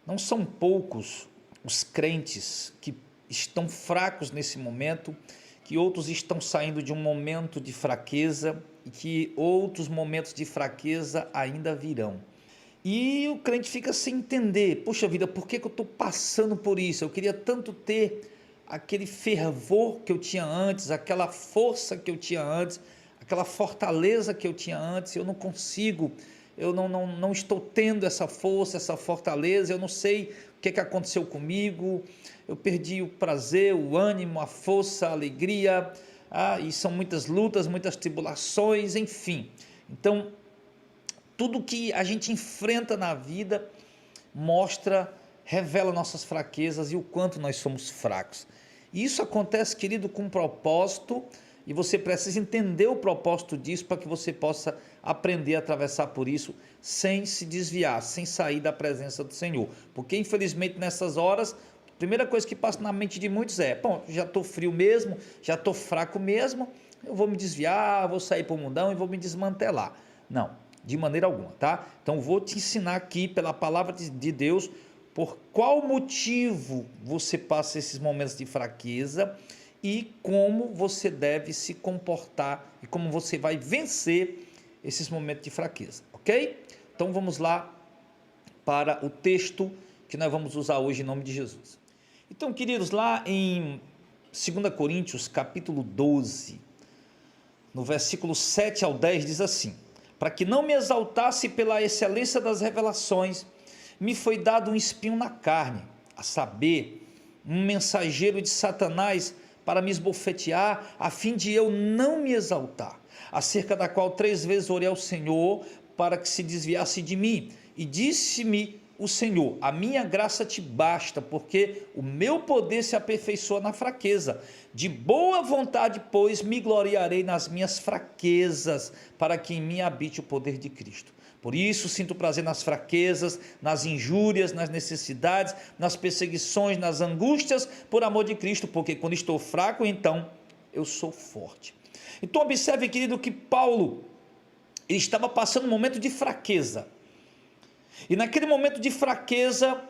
Não são poucos os crentes que estão fracos nesse momento, que outros estão saindo de um momento de fraqueza e que outros momentos de fraqueza ainda virão. E o crente fica sem entender, poxa vida, por que eu estou passando por isso? Eu queria tanto ter aquele fervor que eu tinha antes, aquela força que eu tinha antes, aquela fortaleza que eu tinha antes, eu não consigo, eu não estou tendo essa força, essa fortaleza, eu não sei o que aconteceu comigo, eu perdi o prazer, o ânimo, a força, a alegria, e são muitas lutas, muitas tribulações, enfim. Então, tudo que a gente enfrenta na vida mostra, revela nossas fraquezas e o quanto nós somos fracos. E isso acontece, querido, com um propósito, e você precisa entender o propósito disso para que você possa aprender a atravessar por isso sem se desviar, sem sair da presença do Senhor. Porque infelizmente nessas horas, a primeira coisa que passa na mente de muitos é: bom, já estou frio mesmo, já estou fraco mesmo, eu vou me desviar, vou sair para o mundão e vou me desmantelar. Não, de maneira alguma, tá? Então vou te ensinar aqui pela palavra de Deus por qual motivo você passa esses momentos de fraqueza e como você deve se comportar e como você vai vencer esses momentos de fraqueza, ok? Então vamos lá para o texto que nós vamos usar hoje em nome de Jesus. Então, queridos, lá em 2 Coríntios capítulo 12, no versículo 7 ao 10 diz assim: para que não me exaltasse pela excelência das revelações, me foi dado um espinho na carne, a saber, um mensageiro de Satanás para me esbofetear, a fim de eu não me exaltar, acerca da qual 3 vezes orei ao Senhor para que se desviasse de mim, e disse-me o Senhor: a minha graça te basta, porque o meu poder se aperfeiçoa na fraqueza. De boa vontade, pois, me gloriarei nas minhas fraquezas, para que em mim habite o poder de Cristo. Por isso sinto prazer nas fraquezas, nas injúrias, nas necessidades, nas perseguições, nas angústias, por amor de Cristo, porque quando estou fraco, então eu sou forte. Então observe, querido, que Paulo ele estava passando um momento de fraqueza. E naquele momento de fraqueza,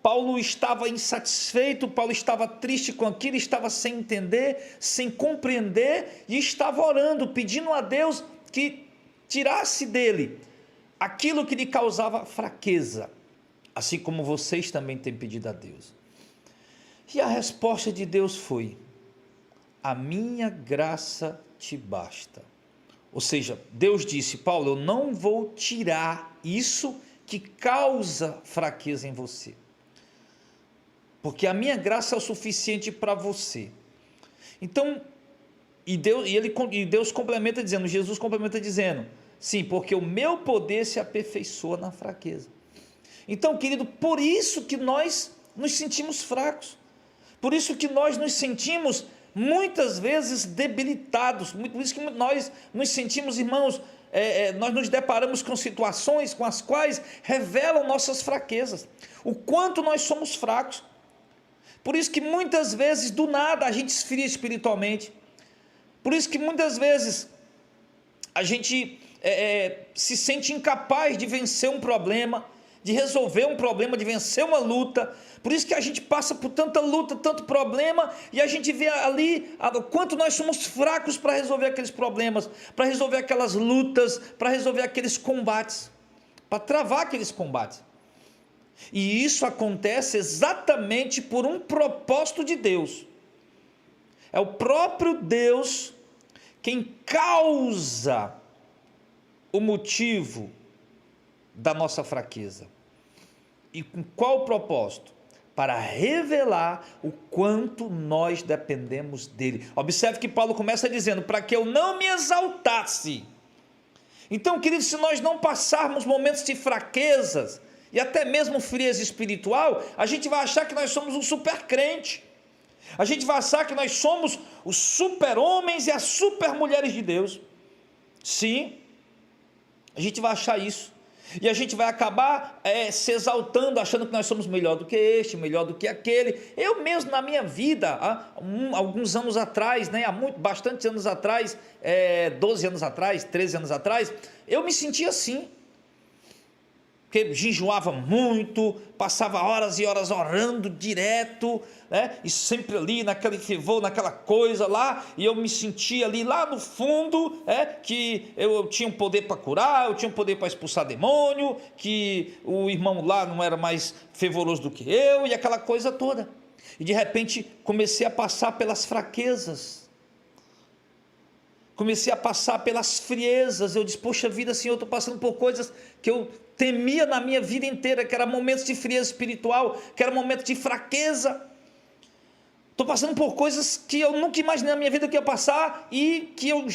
Paulo estava insatisfeito, Paulo estava triste com aquilo, estava sem entender, sem compreender, e estava orando, pedindo a Deus que tirasse dele aquilo que lhe causava fraqueza, assim como vocês também têm pedido a Deus. E a resposta de Deus foi: a minha graça te basta. Ou seja, Deus disse: Paulo, eu não vou tirar isso que causa fraqueza em você, porque a minha graça é o suficiente para você. Então, Deus complementa dizendo, Jesus complementa dizendo, sim, porque o meu poder se aperfeiçoa na fraqueza. Então, querido, por isso que nós nos sentimos fracos, por isso que nós nos sentimos muitas vezes debilitados, por isso que nós nos sentimos, irmãos, nós nos deparamos com situações com as quais revelam nossas fraquezas, o quanto nós somos fracos. Por isso que muitas vezes do nada a gente esfria espiritualmente, por isso que muitas vezes a gente se sente incapaz de vencer um problema, de resolver um problema, de vencer uma luta. Por isso que a gente passa por tanta luta, tanto problema, e a gente vê ali o quanto nós somos fracos para resolver aqueles problemas, para resolver aquelas lutas, para resolver aqueles combates, para travar aqueles combates. E isso acontece exatamente por um propósito de Deus. É o próprio Deus quem causa o motivo da nossa fraqueza. E com qual propósito? Para revelar o quanto nós dependemos dele. Observe que Paulo começa dizendo, para que eu não me exaltasse. Então, queridos, se nós não passarmos momentos de fraquezas, e até mesmo frieza espiritual, a gente vai achar que nós somos um super crente, a gente vai achar que nós somos os super homens e as super mulheres de Deus. Sim, a gente vai achar isso, e a gente vai acabar se exaltando, achando que nós somos melhor do que este, melhor do que aquele. Eu mesmo na minha vida, alguns anos atrás, há bastantes anos atrás, 12 anos atrás, 13 anos atrás, eu me sentia assim. porque jejuava muito, passava horas e horas orando direto, né? E sempre ali naquele fervor, naquela coisa lá, e eu me sentia ali lá no fundo, que eu tinha um poder para curar, eu tinha um poder para expulsar demônio, que o irmão lá não era mais fervoroso do que eu, e aquela coisa toda. E de repente comecei a passar pelas fraquezas, comecei a passar pelas friezas. Eu disse, poxa vida, Senhor, eu estou passando por coisas que eu temia na minha vida inteira, que era momentos de frieza espiritual, que era momentos de fraqueza. Estou passando por coisas que eu nunca imaginei na minha vida que ia passar, e que eu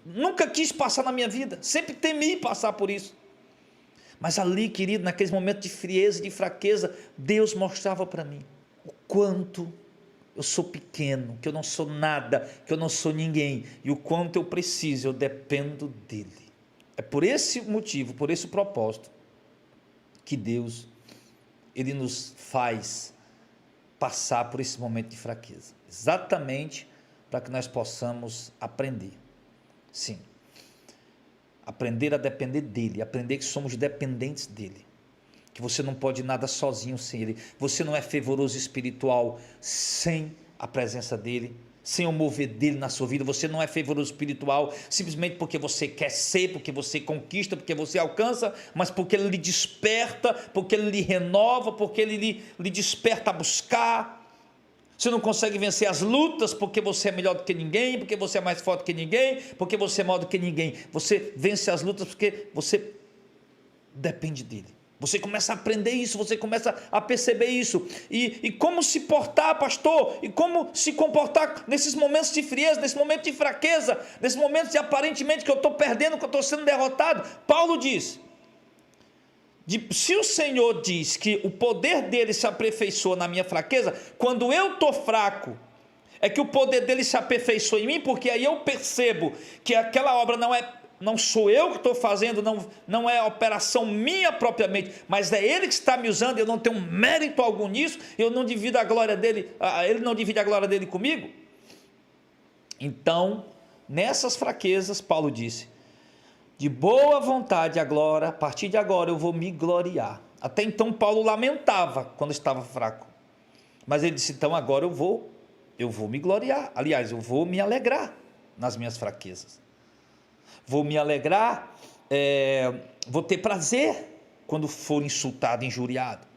nunca quis passar na minha vida, sempre temi passar por isso. Mas ali, querido, naqueles momentos de frieza e de fraqueza, Deus mostrava para mim o quanto eu sou pequeno, que eu não sou nada, que eu não sou ninguém, e o quanto eu preciso, eu dependo dele. É por esse motivo, por esse propósito, que Deus, ele nos faz passar por esse momento de fraqueza, exatamente para que nós possamos aprender, sim, aprender a depender dele, aprender que somos dependentes dele, que você não pode nada sozinho sem ele, você não é fervoroso espiritual sem a presença dele, sem o mover dele na sua vida. Você não é fervoroso espiritual simplesmente porque você quer ser, porque você conquista, porque você alcança, mas porque ele lhe desperta, porque ele lhe renova, porque ele lhe desperta a buscar. Você não consegue vencer as lutas porque você é melhor do que ninguém, porque você é mais forte que ninguém, porque você é maior do que ninguém. Você vence as lutas porque você depende dele. Você começa a aprender isso, você começa a perceber isso. E como se portar, pastor? E como se comportar nesses momentos de frieza, nesse momento de fraqueza, nesses momentos de aparentemente que eu estou perdendo, que eu estou sendo derrotado? Paulo diz, se o Senhor diz que o poder dele se aperfeiçoa na minha fraqueza, quando eu estou fraco, é que o poder dele se aperfeiçoa em mim, porque aí eu percebo que aquela obra não sou eu que estou fazendo, não é operação minha propriamente, mas é ele que está me usando. Eu não tenho mérito algum nisso, eu não divido a glória dele, ele não divide a glória dele comigo. Então, nessas fraquezas, Paulo disse, de boa vontade agora, a partir de agora eu vou me gloriar. Até então Paulo lamentava quando estava fraco, mas ele disse, então agora eu vou me gloriar, aliás, eu vou me alegrar nas minhas fraquezas. Vou me alegrar, vou ter prazer quando for insultado, injuriado.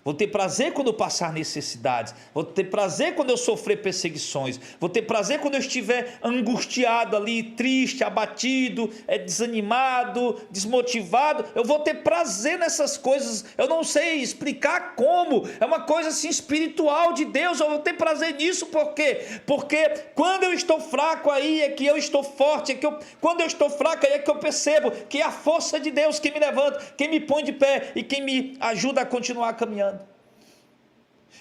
Vou ter prazer quando eu passar necessidades. Vou ter prazer quando eu sofrer perseguições. Vou ter prazer quando eu estiver angustiado ali, triste, abatido, desanimado, desmotivado. Eu vou ter prazer nessas coisas. Eu não sei explicar como. É uma coisa assim espiritual de Deus. Eu vou ter prazer nisso. Por quê? Porque quando eu estou fraco, aí é que eu estou forte. Quando eu estou fraco, aí é que eu percebo que é a força de Deus que me levanta, quem me põe de pé e quem me ajuda a continuar caminhando.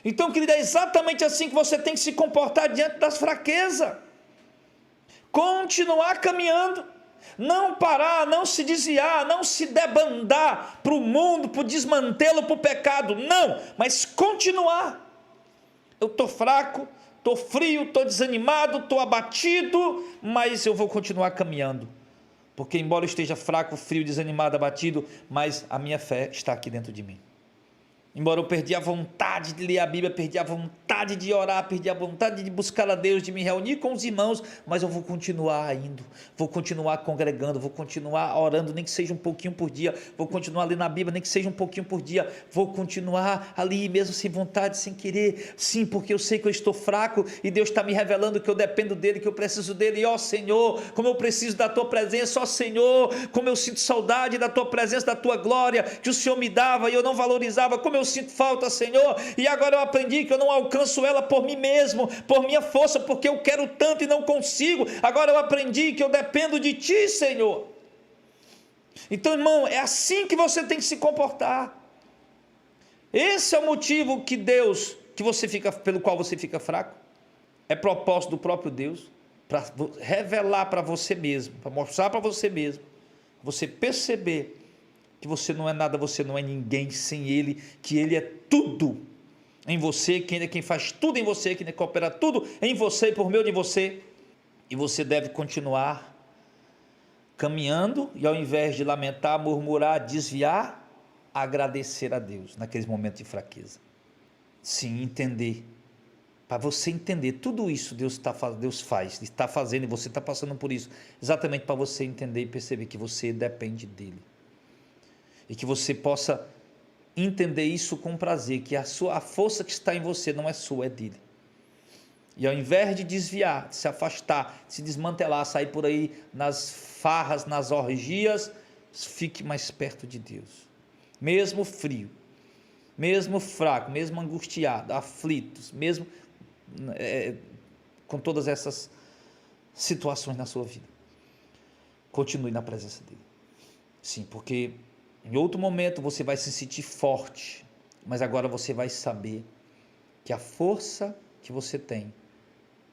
Então, querido, é exatamente assim que você tem que se comportar diante das fraquezas. Continuar caminhando, não parar, não se desviar, não se debandar para o mundo, para o desmantelo, para o pecado, não, mas continuar. Eu estou fraco, estou frio, estou desanimado, estou abatido, mas eu vou continuar caminhando, porque embora eu esteja fraco, frio, desanimado, abatido, mas a minha fé está aqui dentro de mim. Embora eu perdi a vontade de ler a Bíblia, perdi a vontade de orar, perdi a vontade de buscar a Deus, de me reunir com os irmãos, mas eu vou continuar indo, vou continuar congregando, vou continuar orando, nem que seja um pouquinho por dia, vou continuar lendo a Bíblia, nem que seja um pouquinho por dia, vou continuar ali mesmo sem vontade, sem querer, sim, porque eu sei que eu estou fraco e Deus está me revelando que eu dependo dele, que eu preciso dele. E ó Senhor, como eu preciso da tua presença, ó Senhor, como eu sinto saudade da tua presença, da tua glória que o Senhor me dava e eu não valorizava, como eu sinto falta, Senhor, e agora eu aprendi que eu não alcanço ela por mim mesmo, por minha força, porque eu quero tanto e não consigo. Agora eu aprendi que eu dependo de Ti, Senhor. Então, irmão, é assim que você tem que se comportar. Esse é o motivo que Deus, pelo qual você fica fraco, é propósito do próprio Deus, para revelar para você mesmo, para mostrar para você mesmo, você perceber que você não é nada, você não é ninguém sem Ele, que Ele é tudo em você, que Ele é quem faz tudo em você, que Ele coopera tudo em você e por meio de você, e você deve continuar caminhando, e ao invés de lamentar, murmurar, desviar, agradecer a Deus naqueles momentos de fraqueza. Sim, entender. Para você entender tudo isso Deus faz, está fazendo e você está passando por isso, exatamente para você entender e perceber que você depende dele. E que você possa entender isso com prazer, que a força que está em você não é sua, é dele. E ao invés de desviar, de se afastar, de se desmantelar, sair por aí nas farras, nas orgias, fique mais perto de Deus. Mesmo frio, mesmo fraco, mesmo angustiado, aflitos, mesmo com todas essas situações na sua vida, continue na presença dele. Sim, porque em outro momento você vai se sentir forte, mas agora você vai saber que a força que você tem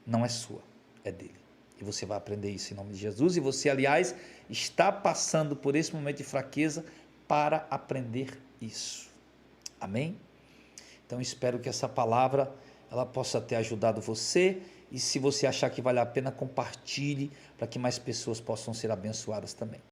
não é sua, é dele. E você vai aprender isso em nome de Jesus. E você, aliás, está passando por esse momento de fraqueza para aprender isso. Amém? Então, espero que essa palavra ela possa ter ajudado você. E se você achar que vale a pena, compartilhe para que mais pessoas possam ser abençoadas também.